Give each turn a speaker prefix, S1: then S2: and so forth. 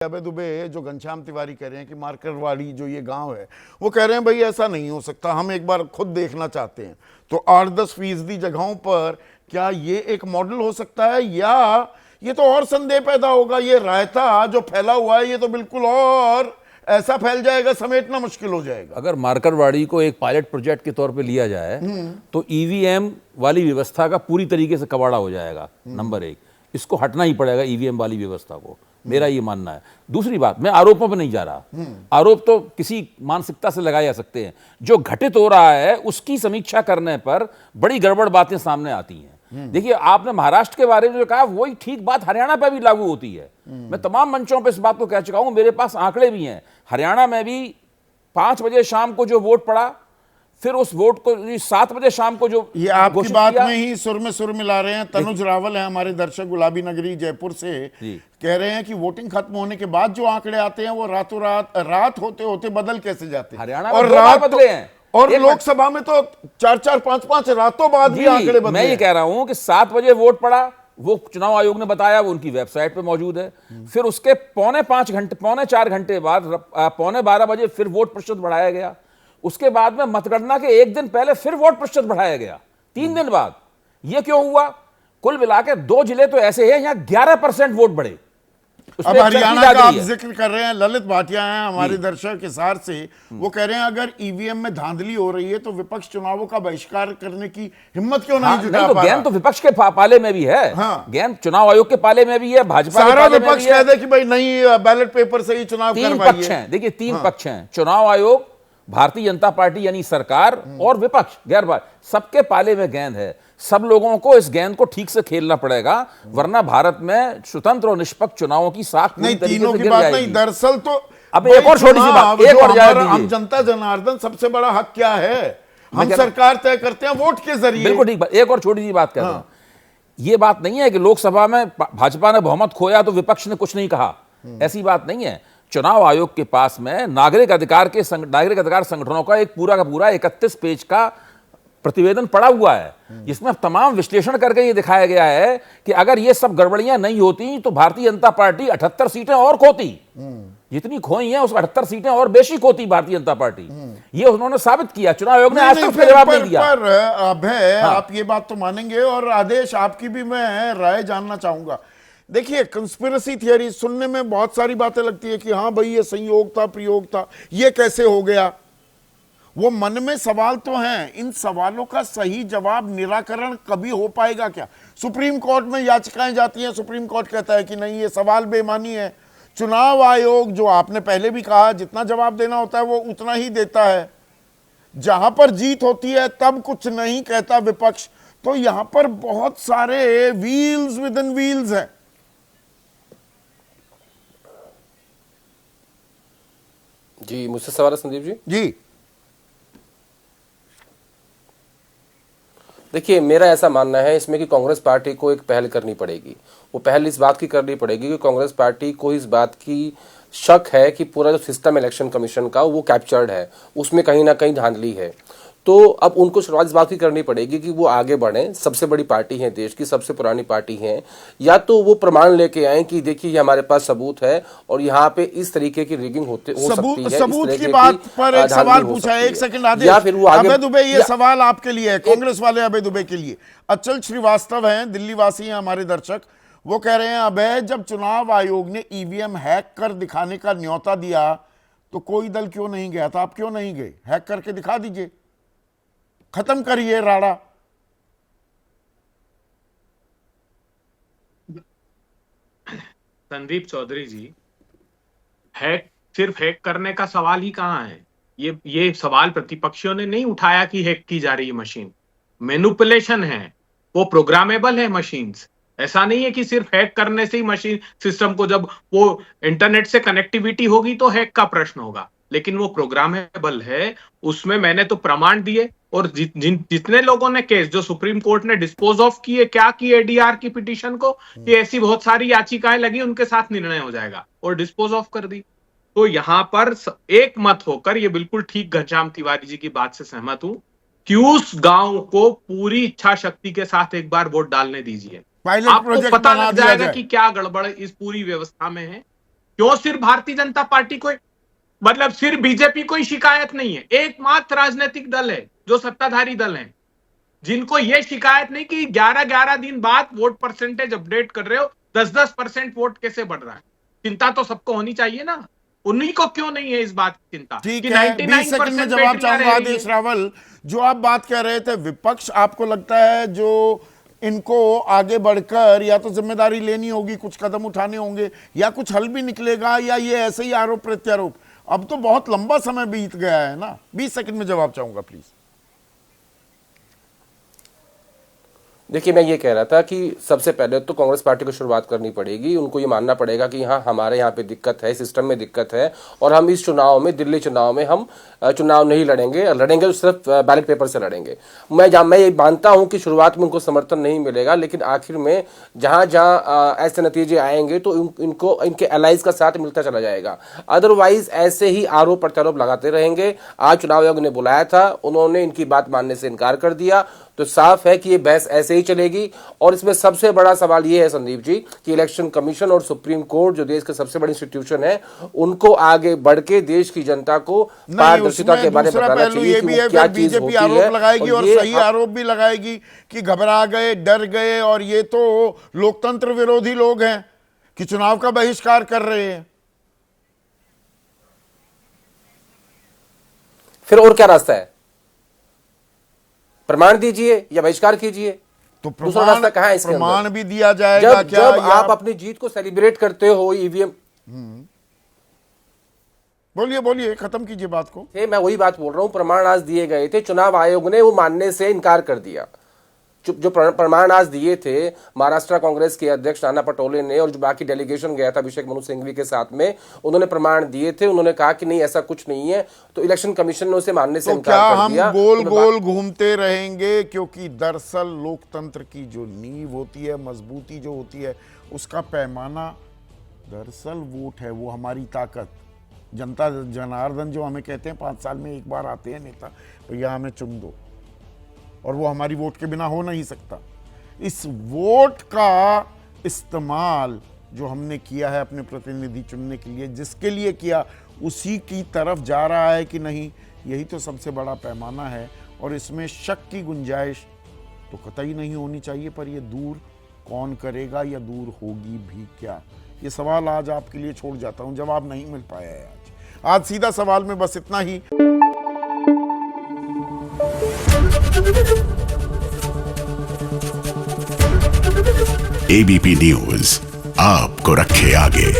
S1: अबे दुबे जो घनश्याम तिवारी कह रहे हैं कि मार्करवाड़ी जो ये गांव है, वो कह रहे हैं भाई ऐसा नहीं हो सकता, हम एक बार खुद देखना चाहते हैं। तो 8-10% जगहों पर क्या ये एक मॉडल हो सकता है, या ये तो और संदेह पैदा होगा? ये रायता जो फैला हुआ है ये तो बिल्कुल और ऐसा फैल जाएगा, समेटना मुश्किल हो जाएगा।
S2: अगर मार्करवाड़ी को एक पायलट प्रोजेक्ट के तौर पे लिया जाए तो ईवीएम वाली व्यवस्था का पूरी तरीके से कबाड़ा हो जाएगा। नंबर एक, इसको हटना ही पड़ेगा ईवीएम वाली व्यवस्था को, मेरा ये मानना है। दूसरी बात, मैं आरोपों पर नहीं जा रहा, आरोप तो किसी मानसिकता से लगाए जा सकते हैं। जो घटित हो रहा है उसकी समीक्षा करने पर बड़ी गड़बड़ बातें सामने आती हैं। देखिए, आपने महाराष्ट्र के बारे में जो कहा वही ठीक बात हरियाणा पर भी लागू होती है। मैं तमाम मंचों पर इस बात को कह चुका हूं, मेरे पास आंकड़े भी हैं। हरियाणा में भी 5 बजे शाम को जो वोट पड़ा, फिर उस वोट को 7 बजे शाम को जो
S1: ये आपकी बात में ही सुर में सुर मिला रहे हैं। तनुज रावल है हमारे दर्शक, गुलाबी नगरी जयपुर से, कह रहे हैं कि वोटिंग खत्म होने के बाद जो आंकड़े आते हैं वो रातों रात होते होते बदल कैसे जाते हैं।
S2: हरियाणा में रात बदले हैं,
S1: और लोकसभा में तो 4-4, 5-5 रातों बाद भी आंकड़े बदले।
S2: मैं ये कह रहा हूं कि 7 बजे वोट पड़ा, वो चुनाव आयोग ने बताया, वो उनकी वेबसाइट पे मौजूद है। फिर उसके पौने 4 घंटे बाद 11:15 बजे फिर वोट प्रतिशत बढ़ाया गया। उसके बाद में मतगणना के 1 दिन पहले फिर वोट प्रतिशत बढ़ाया गया, 3 दिन बाद। यह क्यों हुआ? कुल मिलाकर 2 जिले तो ऐसे हैं यहां 11% वोट बढ़े।
S1: अब हरियाणा का आप जिक्र कर रहे हैं, ललित भाटिया हैं हमारे दर्शक हिसार से, वो कह रहे हैं अगर ईवीएम में धांधली हो रही है तो विपक्ष चुनावों का बहिष्कार करने की हिम्मत क्यों नहीं जुटा पा रहा?
S2: गेंद तो विपक्ष के पाले में भी है। गेंद चुनाव आयोग के पाले में भी है, भाजपा
S1: सारा विपक्ष कह दे कि भाई नहीं, बैलेट पेपर से ही चुनाव करवाइए।
S2: 3 पक्ष हैं, देखिए 3 पक्ष हैं, चुनाव आयोग, भारतीय जनता पार्टी यानी सरकार और विपक्ष गैर सबके पाले में गेंद है। सब लोगों को इस गेंद को ठीक से खेलना पड़ेगा, वरना भारत में स्वतंत्र और निष्पक्ष चुनावों की साख
S1: नहीं, तीनों की बात नहीं। दरअसल तो
S2: अब एक और छोटी सी बात, एक और
S1: हम जनता जनार्दन सबसे बड़ा हक क्या है? हम सरकार तय करते हैं वोट के जरिए।
S2: बिल्कुल ठीक बात। एक और छोटी सी बात कहता हूं, यह बात नहीं है कि लोकसभा में भाजपा ने बहुमत खोया तो विपक्ष ने कुछ नहीं कहा, ऐसी बात नहीं है। चुनाव आयोग के पास में नागरिक अधिकार संगठनों का एक पूरा का पूरा 31 पेज का प्रतिवेदन पड़ा हुआ है, जिसमें तमाम विश्लेषण करके ये दिखाया गया है कि अगर ये सब गड़बड़ियां नहीं होती तो भारतीय जनता पार्टी 78 सीटें और खोती। जितनी खोई हैं उस 78 सीटें और बेशी खोती भारतीय जनता पार्टी। ये उन्होंने साबित किया, चुनाव आयोग ने आज तक उसका जवाब नहीं दिया।
S1: पर अभय, आप ये बात तो मानेंगे, और आदेश आपकी भी मैं राय जानना चाहूंगा। देखिए, कंस्पिरेसी थियरी सुनने में बहुत सारी बातें लगती है कि हाँ भाई ये संयोग था, प्रयोग था, ये कैसे हो गया। वो मन में सवाल तो हैं, इन सवालों का सही जवाब, निराकरण कभी हो पाएगा क्या? सुप्रीम कोर्ट में याचिकाएं जाती हैं, सुप्रीम कोर्ट कहता है कि नहीं ये सवाल बेमानी है। चुनाव आयोग, जो आपने पहले भी कहा, जितना जवाब देना होता है वो उतना ही देता है। जहां पर जीत होती है तब कुछ नहीं कहता विपक्ष। तो यहां पर बहुत सारे व्हील्स विद इन व्हील्स हैं।
S3: जी, मुझसे सवाल है संदीप जी।
S1: जी
S3: देखिए, मेरा ऐसा मानना है इसमें कि कांग्रेस पार्टी को एक पहल करनी पड़ेगी। वो पहल इस बात की करनी पड़ेगी कि कांग्रेस पार्टी को इस बात की शक है कि पूरा जो सिस्टम इलेक्शन कमीशन का वो कैप्चर्ड है, उसमें कहीं ना कहीं धांधली है। तो अब उनको शुरुआत इस बात की करनी पड़ेगी कि वो आगे बढ़ें, सबसे बड़ी पार्टी है देश की, सबसे पुरानी पार्टी है, या तो वो प्रमाण लेके आए कि देखिए ये हमारे पास सबूत है और यहाँ पे इस तरीके की रिगिंग हो सकती है।
S1: सबूत की बात पर एक सवाल पूछा है, 1 सेकंड आदेश।
S3: या फिर वो
S1: अभय दुबे, ये सवाल आपके लिए है, कांग्रेस वाले अभय दुबे के लिए। अचल श्रीवास्तव हैं, दिल्ली वासी हैं हमारे दर्शक, वो कह रहे हैं अभय, जब चुनाव आयोग ने ईवीएम हैक कर दिखाने का न्योता दिया तो कोई दल क्यों नहीं गया था? आप क्यों नहीं गए? हैक करके दिखा दीजिए, खत्म करिए राड़ा।
S4: संदीप चौधरी जी, सिर्फ हैक करने का सवाल ही कहां है? ये सवाल प्रतिपक्षियों ने नहीं उठाया कि हैक की जा रही है मशीन। मैनिपुलेशन है, वो प्रोग्रामेबल है मशीन्स। ऐसा नहीं है कि सिर्फ हैक करने से ही मशीन सिस्टम को, जब वो इंटरनेट से कनेक्टिविटी होगी तो हैक का प्रश्न होगा, लेकिन वो प्रोग्रामेबल है। उसमें मैंने तो प्रमाण दिए, और जितने लोगों ने केस जो सुप्रीम कोर्ट ने डिस्पोज ऑफ किए, क्या किए एडीआर की पिटीशन को, कि ऐसी बहुत सारी याचिकाएं लगी, उनके साथ निर्णय हो जाएगा, और डिस्पोज ऑफ कर दी। तो यहां पर एक मत होकर, ये बिल्कुल ठीक घनश्याम तिवारी जी की बात से सहमत हूं कि उस गांव को पूरी इच्छा शक्ति के साथ एक बार वोट डालने दीजिए, आपको पता लग जाएगा कि क्या गड़बड़ इस पूरी व्यवस्था में है। क्यों सिर्फ भारतीय जनता पार्टी को, मतलब सिर्फ बीजेपी को ही शिकायत नहीं है? एकमात्र राजनीतिक दल है जो सत्ताधारी दल है जिनको यह शिकायत नहीं कि 11-11 दिन बाद वोट परसेंटेज अपडेट कर रहे हो, 10-10% वोट कैसे बढ़ रहा है। चिंता तो सबको होनी चाहिए ना, उन्हीं को क्यों नहीं है इस बात की चिंता?
S1: ठीक
S4: कि
S1: है, 20 सेकंड में जवाब
S4: बैटरियां
S1: चाहूंगा।
S4: रह रही
S1: आदेश
S4: है।
S1: रावल, जो आप बात कर रहे थे, विपक्ष आपको लगता है जो इनको आगे बढ़कर या तो जिम्मेदारी लेनी होगी, कुछ कदम उठाने होंगे, या कुछ हल भी निकलेगा, या ये ऐसे ही आरोप प्रत्यारोप? अब तो बहुत लंबा समय बीत गया है ना। 20 सेकंड में जवाब चाहूंगा प्लीज।
S3: देखिए, मैं ये कह रहा था कि सबसे पहले तो कांग्रेस पार्टी को शुरुआत करनी पड़ेगी। उनको ये मानना पड़ेगा कि हाँ, हमारे यहाँ पे दिक्कत है, सिस्टम में दिक्कत है, और हम इस चुनाव में, दिल्ली चुनाव में हम चुनाव नहीं लड़ेंगे, लड़ेंगे तो सिर्फ बैलेट पेपर से लड़ेंगे। मैं ये मानता हूँ कि शुरुआत में उनको समर्थन नहीं मिलेगा, लेकिन आखिर में जहाँ जहाँ ऐसे नतीजे आएंगे तो इनको इनके एलाइज का साथ मिलता चला जाएगा। अदरवाइज ऐसे ही आरोप प्रत्यारोप लगाते रहेंगे। आज चुनाव आयोग ने बुलाया था, उन्होंने इनकी बात मानने से इनकार कर दिया, तो साफ है कि ये बहस ऐसे ही चलेगी। और इसमें सबसे बड़ा सवाल ये है संदीप जी कि इलेक्शन कमीशन और सुप्रीम कोर्ट, जो देश के सबसे बड़ी इंस्टीट्यूशन है, उनको आगे बढ़ के देश की जनता को पारदर्शिता के बारे में बताना चाहिए कि वो क्या चीज होती है।
S1: आरोप लगाएगी और सही आरोप भी लगाएगी कि घबरा गए, डर गए, और ये तो लोकतंत्र विरोधी लोग हैं कि चुनाव का बहिष्कार कर रहे हैं।
S3: फिर और क्या रास्ता है? प्रमाण दीजिए या बहिष्कार कीजिए,
S1: तो
S3: दूसरा रास्ता कहाँ है इसके अंदर?
S1: प्रमाण भी दिया जाएगा
S3: जब
S1: क्या?
S3: जब आप अपनी जीत को सेलिब्रेट करते हो ईवीएम,
S1: बोलिए बोलिए, खत्म कीजिए बात को।
S3: मैं वही बात बोल रहा हूं, प्रमाण आज दिए गए थे, चुनाव आयोग ने वो मानने से इनकार कर दिया। जो प्रमाण आज दिए थे महाराष्ट्र कांग्रेस के अध्यक्ष नाना पटोले ने, और जो बाकी डेलीगेशन गया था अभिषेक मनु सिंघवी के साथ में, उन्होंने प्रमाण दिए थे। उन्होंने कहा कि नहीं, ऐसा कुछ नहीं है, तो इलेक्शन कमीशन ने उसे मानने से इनकार कर दिया।
S1: हम गोल गोल घूमते रहेंगे? क्योंकि दरअसल लोकतंत्र की जो नींव होती है, मजबूती जो होती है, उसका पैमाना दरअसल वोट है, वो हमारी ताकत। जनता जनार्दन जो हमें कहते हैं 5 साल में एक बार आते हैं नेता, भैया हमें चुन दो, और वो हमारी वोट के बिना हो नहीं सकता। इस वोट का इस्तेमाल जो हमने किया है अपने प्रतिनिधि चुनने के लिए, जिसके लिए किया, उसी की तरफ जा रहा है कि नहीं, यही तो सबसे बड़ा पैमाना है। और इसमें शक की गुंजाइश तो कतई नहीं होनी चाहिए, पर ये दूर कौन करेगा या दूर होगी भी क्या, ये सवाल आज आपके लिए छोड़ जाता हूं। जवाब नहीं मिल पाया है आज सीधा सवाल में बस इतना ही।
S5: एबीपी न्यूज आपको रखे आगे।